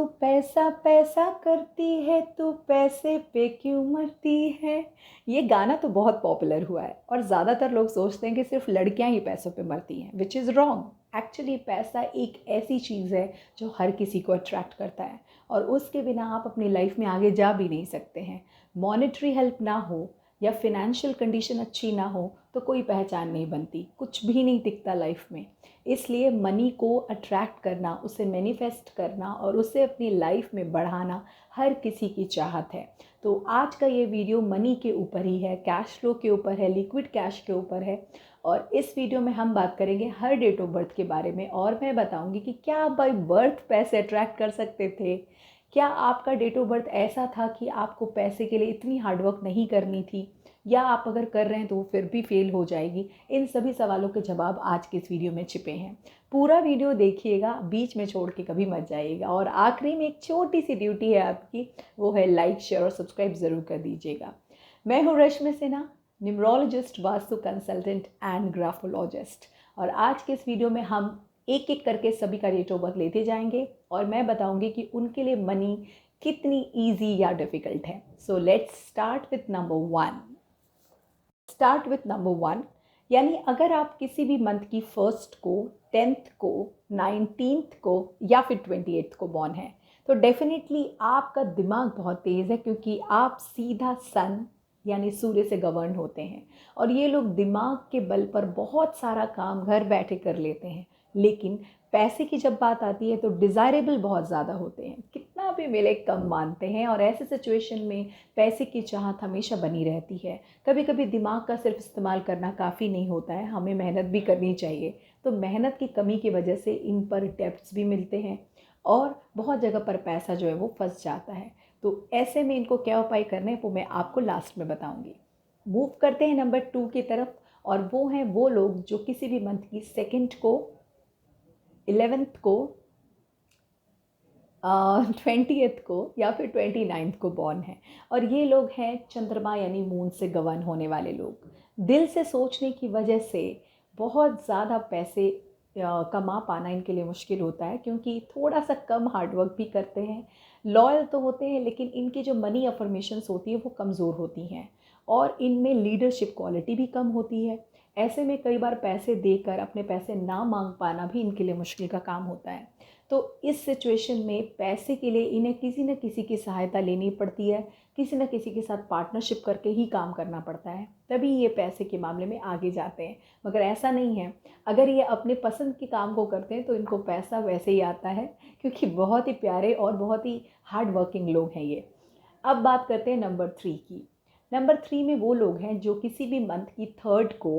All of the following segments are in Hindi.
तू पैसा पैसा करती है, तू पैसे पे क्यों मरती है। ये गाना तो बहुत पॉपुलर हुआ है और ज़्यादातर लोग सोचते हैं कि सिर्फ लड़कियां ही पैसों पे मरती हैं, विच इज़ रॉन्ग। एक्चुअली पैसा एक ऐसी चीज़ है जो हर किसी को अट्रैक्ट करता है और उसके बिना आप अपनी लाइफ में आगे जा भी नहीं सकते हैं। मॉनेटरी हेल्प ना हो या फिनेंशियल कंडीशन अच्छी ना हो तो कोई पहचान नहीं बनती, कुछ भी नहीं टिकता लाइफ में। इसलिए मनी को अट्रैक्ट करना, उसे मैनिफेस्ट करना और उसे अपनी लाइफ में बढ़ाना हर किसी की चाहत है। तो आज का ये वीडियो मनी के ऊपर ही है, कैश फ्लो के ऊपर है, लिक्विड कैश के ऊपर है। और इस वीडियो में हम बात करेंगे हर डेट ऑफ बर्थ के बारे में और मैं बताऊंगी कि क्या आप बाय बर्थ पैसे अट्रैक्ट कर सकते थे। क्या आपका डेट ऑफ बर्थ ऐसा था कि आपको पैसे के लिए इतनी हार्डवर्क नहीं करनी थी, या आप अगर कर रहे हैं तो फिर भी फेल हो जाएगी। इन सभी सवालों के जवाब आज के इस वीडियो में छिपे हैं। पूरा वीडियो देखिएगा, बीच में छोड़ के कभी मत जाइएगा। और आखिरी में एक छोटी सी ड्यूटी है आपकी, वो है लाइक शेयर और सब्सक्राइब ज़रूर कर दीजिएगा। मैं हूँ Rashmi Sinha, numerologist, vastu consultant and graphologist. और आज के इस वीडियो में हम एक एक करके सभी का डेट ऑफ बर्थ लेते जाएंगे और मैं बताऊंगी कि उनके लिए मनी कितनी ईजी या डिफ़िकल्ट है। So let's start with number 1। Start with number 1, यानी अगर आप किसी भी मंथ की 1st को, 10th को, 19th को या फिर 28th को बॉर्न है तो डेफिनेटली आपका दिमाग बहुत तेज़ है, क्योंकि आप सीधा सन यानी सूर्य से गवर्न होते हैं। और ये लोग दिमाग के बल पर बहुत सारा काम घर बैठे कर लेते हैं, लेकिन पैसे की जब बात आती है तो डिज़ायरेबल बहुत ज़्यादा होते हैं, कितना भी मिले कम मानते हैं। और ऐसे सिचुएशन में पैसे की चाहत हमेशा बनी रहती है। कभी कभी दिमाग का सिर्फ इस्तेमाल करना काफ़ी नहीं होता है, हमें मेहनत भी करनी चाहिए। तो मेहनत की कमी की वजह से इन पर डेब्ट्स भी मिलते हैं और बहुत जगह पर पैसा जो है वो फंस जाता है। तो ऐसे में इनको क्या उपाय करने हैं वो मैं आपको लास्ट में बताऊंगी। मूव करते हैं नंबर 2 की तरफ, और वो हैं वो लोग जो किसी भी मंथ की 2nd को, 11th को, 20th को या फिर 29th को बॉर्न है। और ये लोग हैं चंद्रमा यानी मून से गवर्न होने वाले लोग। दिल से सोचने की वजह से बहुत ज़्यादा पैसे कमा पाना इनके लिए मुश्किल होता है, क्योंकि थोड़ा सा कम हार्डवर्क भी करते हैं। लॉयल तो होते हैं, लेकिन इनकी जो मनी अफर्मेशंस होती है वो कमज़ोर होती हैं और इनमें लीडरशिप क्वालिटी भी कम होती है। ऐसे में कई बार पैसे देकर अपने पैसे ना मांग पाना भी इनके लिए मुश्किल का काम होता है। तो इस सिचुएशन में पैसे के लिए इन्हें किसी न किसी की सहायता लेनी पड़ती है, किसी न किसी के साथ पार्टनरशिप करके ही काम करना पड़ता है, तभी ये पैसे के मामले में आगे जाते हैं। मगर ऐसा नहीं है, अगर ये अपने पसंद के काम को करते हैं तो इनको पैसा वैसे ही आता है, क्योंकि बहुत ही प्यारे और बहुत ही हार्ड वर्किंग लोग हैं ये। अब बात करते हैं नंबर 3 की। नंबर 3 में वो लोग हैं जो किसी भी मंथ की 3rd को,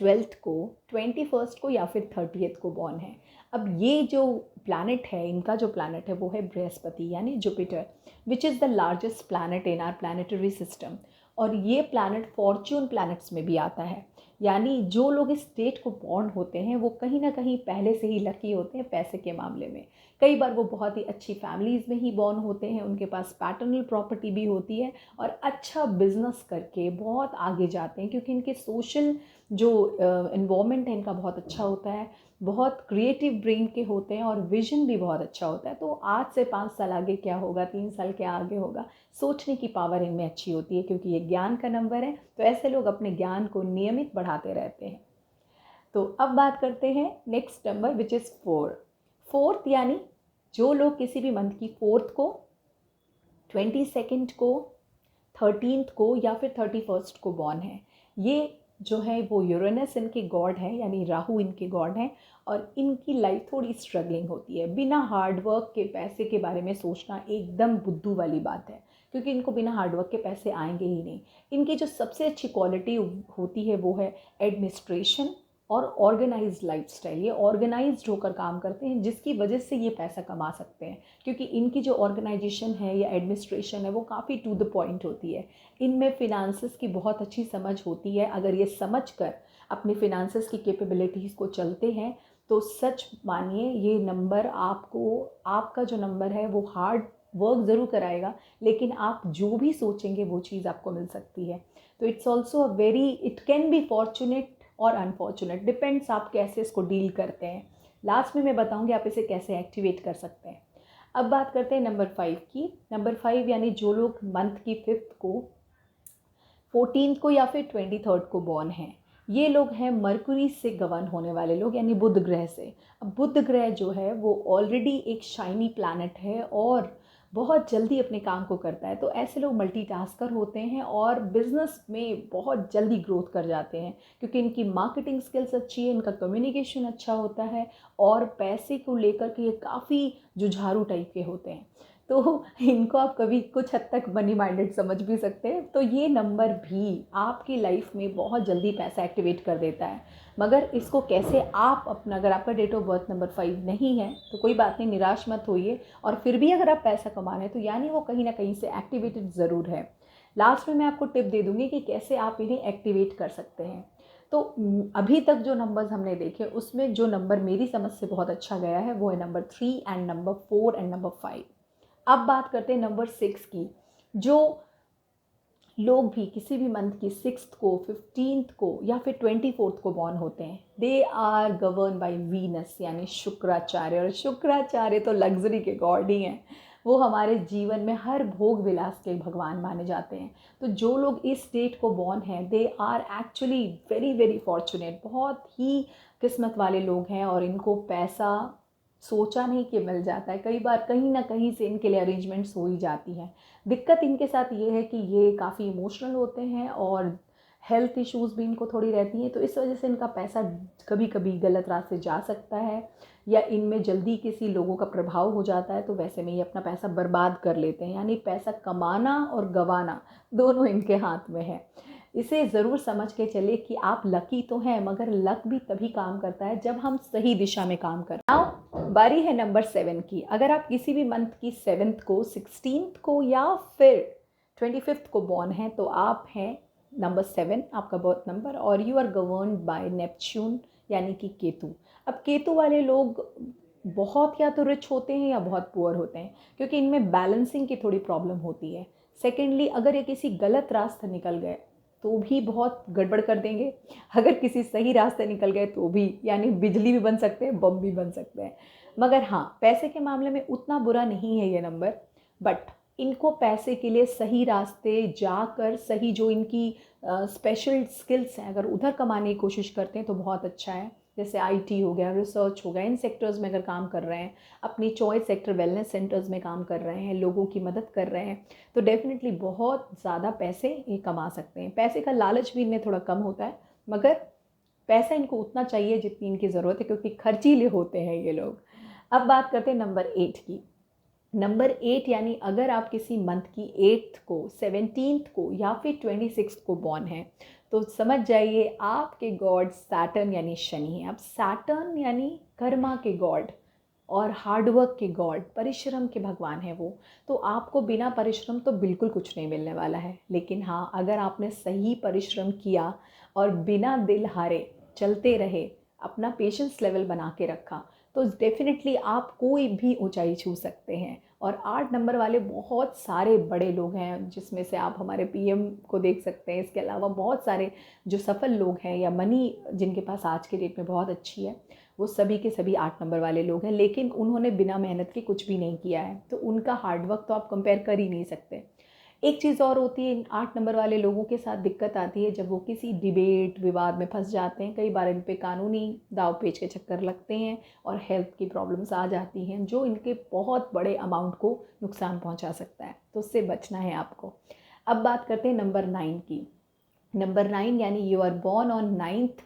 12th को, 21st को या फिर 30th को बॉर्न है। अब ये जो प्लैनेट है, इनका जो प्लैनेट है वो है बृहस्पति यानी Jupiter, which is the largest planet in are planetary system. और ये प्लैनेट फॉर्च्यून प्लैनेट्स में भी आता है, यानी जो लोग इस डेट को बॉर्न होते हैं वो कहीं ना कहीं पहले से ही लकी होते हैं पैसे के मामले में। कई बार वो बहुत ही अच्छी फैमिलीज़ में ही बॉर्न होते हैं, उनके पास पैटर्नल प्रॉपर्टी भी होती है और अच्छा बिजनेस करके बहुत आगे जाते हैं, क्योंकि इनके सोशल जो इन्वायरमेंट है इनका बहुत अच्छा होता है, बहुत क्रिएटिव ब्रेन के होते हैं और विजन भी बहुत अच्छा होता है। तो आज से 5 साल आगे क्या होगा, 3 साल क्या आगे होगा, सोचने की पावर इनमें अच्छी होती है, क्योंकि ये ज्ञान का नंबर है। तो ऐसे लोग अपने ज्ञान को नियमित बढ़ाते रहते हैं। तो अब बात करते हैं next number which is 4। 4th यानी जो लोग किसी भी मंथ की 4th को, 22nd को, 13th को या फिर 31st को बॉर्न है, ये जो है वो यूरेनस इनके गॉड है, यानी राहु इनके गॉड हैं। और इनकी लाइफ थोड़ी स्ट्रगलिंग होती है। बिना हार्डवर्क के पैसे के बारे में सोचना एकदम बुद्धू वाली बात है, क्योंकि इनको बिना हार्डवर्क के पैसे आएंगे ही नहीं। इनकी जो सबसे अच्छी क्वालिटी होती है वो है एडमिनिस्ट्रेशन और ऑर्गेनाइज्ड लाइफस्टाइल। ये ऑर्गेनाइज्ड होकर काम करते हैं, जिसकी वजह से ये पैसा कमा सकते हैं, क्योंकि इनकी जो ऑर्गेनाइजेशन है या एडमिनिस्ट्रेशन है वो काफ़ी टू द पॉइंट होती है। इनमें फिनांसेस की बहुत अच्छी समझ होती है। अगर ये समझ कर अपनी फिनांसेस की कैपेबिलिटीज़ को चलते हैं तो सच मानिए ये नंबर आपको, आपका जो नंबर है वो हार्ड वर्क ज़रूर कराएगा, लेकिन आप जो भी सोचेंगे वो चीज़ आपको मिल सकती है। तो it's also a very, it can be fortunate और अनफॉर्चुनेट, डिपेंड्स आप कैसे इसको डील करते हैं। लास्ट में मैं बताऊंगी आप इसे कैसे एक्टिवेट कर सकते हैं। अब बात करते हैं नंबर 5 की। नंबर 5 यानी जो लोग मंथ की 5th को, 14th को या फिर 23rd को बॉर्न हैं, ये लोग हैं मरकुरी से गवर्न होने वाले लोग, यानी बुध ग्रह से। अब बुध ग्रह जो है वो ऑलरेडी एक शाइनी प्लैनेट है और बहुत जल्दी अपने काम को करता है। तो ऐसे लोग मल्टीटास्कर होते हैं और बिजनेस में बहुत जल्दी ग्रोथ कर जाते हैं, क्योंकि इनकी मार्केटिंग स्किल्स अच्छी है, इनका कम्युनिकेशन अच्छा होता है और पैसे को लेकर के ये काफ़ी जुझारू टाइप के होते हैं। तो इनको आप कभी कुछ हद तक मनी माइंडेड समझ भी सकते हैं। तो ये नंबर भी आपकी लाइफ में बहुत जल्दी पैसा एक्टिवेट कर देता है। मगर इसको कैसे आप अपना, अगर आपका डेट ऑफ बर्थ नंबर 5 नहीं है तो कोई बात नहीं, निराश मत होइए। और फिर भी अगर आप पैसा कमा रहे हैं तो यानी वो कहीं ना कहीं से एक्टिवेटेड ज़रूर है। लास्ट में मैं आपको टिप दे दूँगी कि कैसे आप इन्हें एक्टिवेट कर सकते हैं। तो अभी तक जो नंबर्स हमने देखे उसमें जो नंबर मेरी समझ से बहुत अच्छा गया है वो है number 3 and number 4 and number 5। अब बात करते हैं नंबर 6 की। जो लोग भी किसी भी मंथ की 6th को, 15th को या फिर 24th को बॉर्न होते हैं, they are govern by Venus यानी शुक्राचार्य। और शुक्राचार्य तो लग्जरी के गॉड ही हैं, वो हमारे जीवन में हर भोग विलास के भगवान माने जाते हैं। तो जो लोग इस डेट को बॉर्न हैं, they are actually very very fortunate, बहुत ही किस्मत वाले लोग हैं और इनको पैसा सोचा नहीं कि मिल जाता है। कई बार कहीं ना कहीं से इनके लिए अरेंजमेंट्स हो ही जाती हैं। दिक्कत इनके साथ ये है कि ये काफ़ी इमोशनल होते हैं और हेल्थ इश्यूज़ भी इनको थोड़ी रहती हैं, तो इस वजह से इनका पैसा कभी कभी गलत रास्ते जा सकता है या इनमें जल्दी किसी लोगों का प्रभाव हो जाता है, तो वैसे में ये अपना पैसा बर्बाद कर लेते हैं। यानी पैसा कमाना और गंवाना दोनों इनके हाथ में है। इसे ज़रूर समझ के चले कि आप लकी तो हैं, मगर लक भी तभी काम करता है जब हम सही दिशा में काम करें। नाउ बारी है नंबर 7 की। अगर आप किसी भी मंथ की 7th को, 16th को या फिर 25th को बॉर्न हैं तो आप हैं नंबर 7 आपका बर्थ नंबर, और you are governed by Neptune यानी कि केतु। अब केतु वाले लोग बहुत या तो रिच होते हैं या बहुत पुअर होते हैं, क्योंकि इनमें बैलेंसिंग की थोड़ी प्रॉब्लम होती है। सेकेंडली, अगर ये किसी गलत रास्ते निकल गए तो भी बहुत गड़बड़ कर देंगे, अगर किसी सही रास्ते निकल गए तो भी, यानी बिजली भी बन सकते हैं, बम भी बन सकते हैं। मगर हाँ, पैसे के मामले में उतना बुरा नहीं है ये नंबर, बट इनको पैसे के लिए सही रास्ते जाकर, सही जो इनकी स्पेशल स्किल्स हैं, अगर उधर कमाने की कोशिश करते हैं तो बहुत अच्छा है। जैसे आईटी हो गया, रिसर्च हो गया, इन सेक्टर्स में अगर काम कर रहे हैं, अपनी चॉइस सेक्टर वेलनेस सेंटर्स में काम कर रहे हैं, लोगों की मदद कर रहे हैं, तो डेफिनेटली बहुत ज़्यादा पैसे ये कमा सकते हैं। पैसे का लालच भी इनमें थोड़ा कम होता है, मगर पैसा इनको उतना चाहिए जितनी इनकी ज़रूरत है, क्योंकि खर्चीले होते हैं ये लोग। अब बात करते हैं नंबर 8 की। नंबर 8 यानी अगर आप किसी मंथ की 8th को, 17th को या फिर 26th को बॉर्न हैं तो समझ जाइए आपके गॉड सैटर्न यानी शनि है। अब सैटर्न यानी कर्मा के गॉड और हार्डवर्क के गॉड, परिश्रम के भगवान हैं वो। तो आपको बिना परिश्रम तो बिल्कुल कुछ नहीं मिलने वाला है, लेकिन हाँ, अगर आपने सही परिश्रम किया और बिना दिल हारे चलते रहे, अपना पेशेंस लेवल बना के रखा, तो डेफिनेटली आप कोई भी ऊंचाई छू सकते हैं। और 8 नंबर वाले बहुत सारे बड़े लोग हैं, जिसमें से आप हमारे पीएम को देख सकते हैं। इसके अलावा बहुत सारे जो सफल लोग हैं या मनी जिनके पास आज के डेट में बहुत अच्छी है, वो सभी के सभी 8 नंबर वाले लोग हैं, लेकिन उन्होंने बिना मेहनत के कुछ भी नहीं किया है, तो उनका हार्डवर्क तो आप कंपेयर कर ही नहीं सकते। एक चीज़ और होती है, इन 8 नंबर वाले लोगों के साथ दिक्कत आती है जब वो किसी डिबेट विवाद में फंस जाते हैं। कई बार इन पे कानूनी दाव पेच के चक्कर लगते हैं और हेल्थ की प्रॉब्लम्स आ जाती हैं, जो इनके बहुत बड़े अमाउंट को नुकसान पहुंचा सकता है, तो उससे बचना है आपको। अब बात करते हैं नंबर 9 की। नंबर 9 यानी you are born on 9th,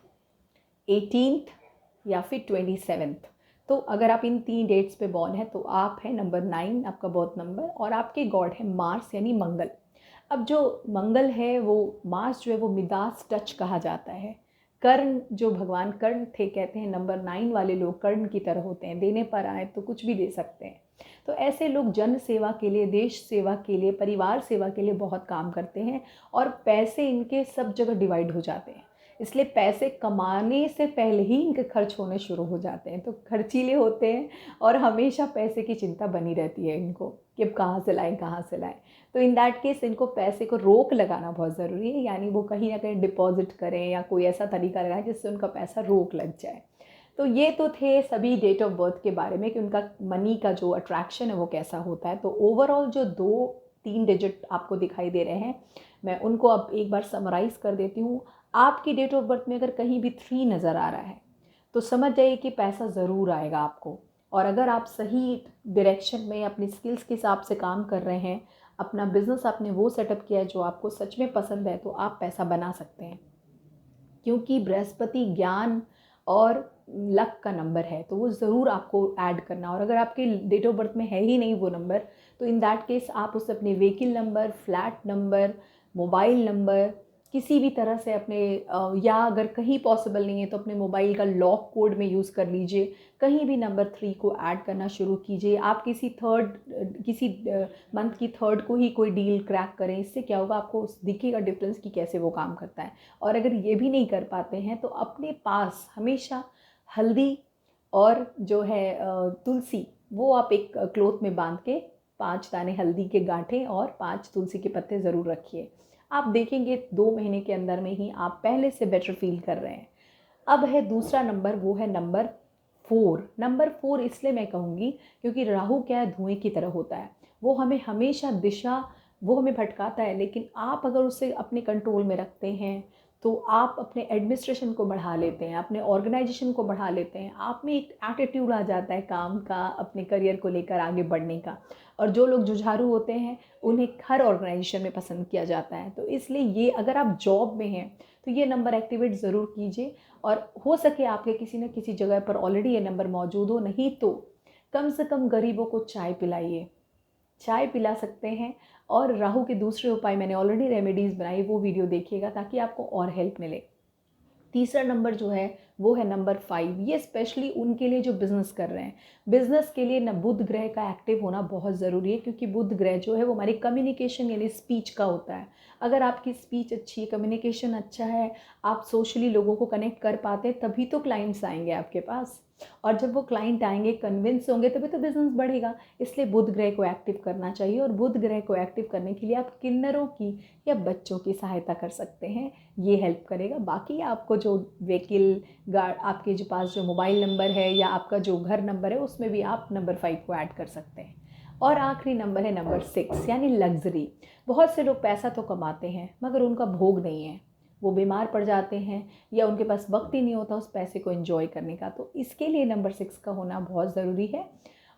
18th या फिर 27th। तो अगर आप इन 3 डेट्स पे बॉर्न है तो आप हैं नंबर 9 आपका बर्थ नंबर, और आपके गॉड है मार्स यानी मंगल। अब जो मंगल है वो, मार्स जो है वो मिदास टच कहा जाता है। कर्ण, जो भगवान कर्ण थे, कहते हैं नंबर 9 वाले लोग कर्ण की तरह होते हैं, देने पर आए तो कुछ भी दे सकते हैं। तो ऐसे लोग जन सेवा के लिए, देश सेवा के लिए, परिवार सेवा के लिए बहुत काम करते हैं और पैसे इनके सब जगह डिवाइड हो जाते हैं। इसलिए पैसे कमाने से पहले ही इनके खर्च होने शुरू हो जाते हैं, तो खर्चीले होते हैं और हमेशा पैसे की चिंता बनी रहती है इनको कि अब कहाँ से लाएं, कहाँ से लाएं। तो इन दैट केस इनको पैसे को रोक लगाना बहुत ज़रूरी है, यानी वो कहीं ना कहीं डिपॉजिट करें या कोई ऐसा तरीका लगाएं जिससे उनका पैसा रोक लग जाए। तो ये तो थे सभी डेट ऑफ बर्थ के बारे में कि उनका मनी का जो अट्रैक्शन है वो कैसा होता है। तो ओवरऑल जो 2-3 डिजिट आपको दिखाई दे रहे हैं, मैं उनको अब एक बार समराइज़ कर देती हूँ। आपकी डेट ऑफ बर्थ में अगर कहीं भी 3 नज़र आ रहा है तो समझ जाइए कि पैसा ज़रूर आएगा आपको। और अगर आप सही डायरेक्शन में अपनी स्किल्स के हिसाब से काम कर रहे हैं, अपना बिजनेस आपने वो सेटअप किया है जो आपको सच में पसंद है, तो आप पैसा बना सकते हैं। क्योंकि बृहस्पति ज्ञान और लक का नंबर है, तो वो ज़रूर आपको ऐड करना। और अगर आपके डेट ऑफ बर्थ में है ही नहीं वो नंबर, तो इन दैट केस आप उसे अपने vehicle number, flat number, mobile number, किसी भी तरह से अपने या अगर कहीं पॉसिबल नहीं है तो अपने मोबाइल का लॉक कोड में यूज़ कर लीजिए। कहीं भी नंबर 3 को ऐड करना शुरू कीजिए। आप किसी मंथ की थर्ड को ही कोई डील क्रैक करें। इससे क्या होगा, आपको दिखेगा डिफरेंस कि कैसे वो काम करता है। और अगर ये भी नहीं कर पाते हैं तो अपने पास हमेशा हल्दी और जो है तुलसी, वो आप एक क्लोथ में बांध के 5 दाने हल्दी के गांठें और 5 तुलसी के पत्ते ज़रूर रखिए। आप देखेंगे 2 महीने के अंदर में ही आप पहले से बेटर फील कर रहे हैं। अब है दूसरा नंबर, वो है नंबर 4। नंबर 4 इसलिए मैं कहूँगी क्योंकि राहु क्या है, धुएं की तरह होता है। वो हमें हमेशा दिशा, वो हमें भटकाता है, लेकिन आप अगर उसे अपने कंट्रोल में रखते हैं तो आप अपने एडमिनिस्ट्रेशन को बढ़ा लेते हैं, अपने ऑर्गेनाइजेशन को बढ़ा लेते हैं। आप में एक एटीट्यूड आ जाता है काम का, अपने करियर को लेकर आगे बढ़ने का। और जो लोग जुझारू होते हैं उन्हें हर ऑर्गेनाइजेशन में पसंद किया जाता है। तो इसलिए ये, अगर आप जॉब में हैं तो ये नंबर एक्टिवेट ज़रूर कीजिए। और हो सके आपके किसी न किसी जगह पर ऑलरेडी ये नंबर मौजूद हो, नहीं तो कम से कम गरीबों को चाय पिलाइए, चाय पिला सकते हैं। और राहु के दूसरे उपाय मैंने ऑलरेडी रेमेडीज़ बनाई, वो वीडियो देखिएगा ताकि आपको और हेल्प मिले। तीसरा नंबर जो है वो है नंबर 5। ये स्पेशली उनके लिए जो बिज़नेस कर रहे हैं। बिज़नेस के लिए न बुध ग्रह का एक्टिव होना बहुत ज़रूरी है, क्योंकि बुध ग्रह जो है वो हमारी कम्युनिकेशन यानी स्पीच का होता है। अगर आपकी स्पीच अच्छी है, कम्युनिकेशन अच्छा है, आप सोशली लोगों को कनेक्ट कर पाते हैं, तभी तो क्लाइंट्स आएंगे आपके पास। और जब वो क्लाइंट आएंगे, कन्विंस होंगे, तभी तो बिज़नेस बढ़ेगा। इसलिए बुध ग्रह को एक्टिव करना चाहिए। और बुध ग्रह को एक्टिव करने के लिए आप किन्नरों की या बच्चों की सहायता कर सकते हैं, ये हेल्प करेगा। बाकी आपको जो व्हीकल गार्ड, आपके जो पास जो मोबाइल नंबर है या आपका जो घर नंबर है, उसमें भी आप नंबर 5 को ऐड कर सकते हैं। और आखिरी नंबर है नंबर 6 यानी लग्जरी। बहुत से लोग पैसा तो कमाते हैं मगर उनका भोग नहीं है, वो बीमार पड़ जाते हैं या उनके पास वक्त ही नहीं होता उस पैसे को एंजॉय करने का। तो इसके लिए नंबर 6 का होना बहुत ज़रूरी है।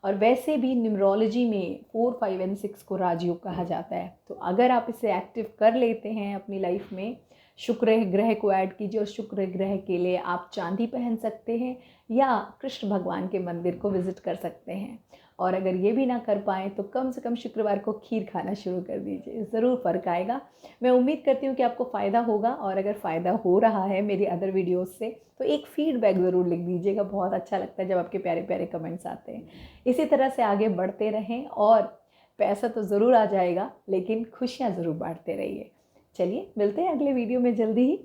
और वैसे भी न्यूमरोलॉजी में 4, 5 एंड 6 को राजयोग कहा जाता है। तो अगर आप इसे एक्टिव कर लेते हैं अपनी लाइफ में, शुक्र ग्रह को ऐड कीजिए। और शुक्र ग्रह के लिए आप चांदी पहन सकते हैं या कृष्ण भगवान के मंदिर को विज़िट कर सकते हैं। और अगर ये भी ना कर पाएँ तो कम से कम शुक्रवार को खीर खाना शुरू कर दीजिए, ज़रूर फ़र्क आएगा। मैं उम्मीद करती हूँ कि आपको फ़ायदा होगा। और अगर फ़ायदा हो रहा है मेरी अदर वीडियोज़ से तो एक फ़ीडबैक ज़रूर लिख दीजिएगा। बहुत अच्छा लगता है जब आपके प्यारे प्यारे कमेंट्स आते हैं। इसी तरह से आगे बढ़ते रहें और पैसा तो ज़रूर आ जाएगा, लेकिन खुशियाँ ज़रूर बांटते रहिए। चलिए मिलते हैं अगले वीडियो में जल्दी ही।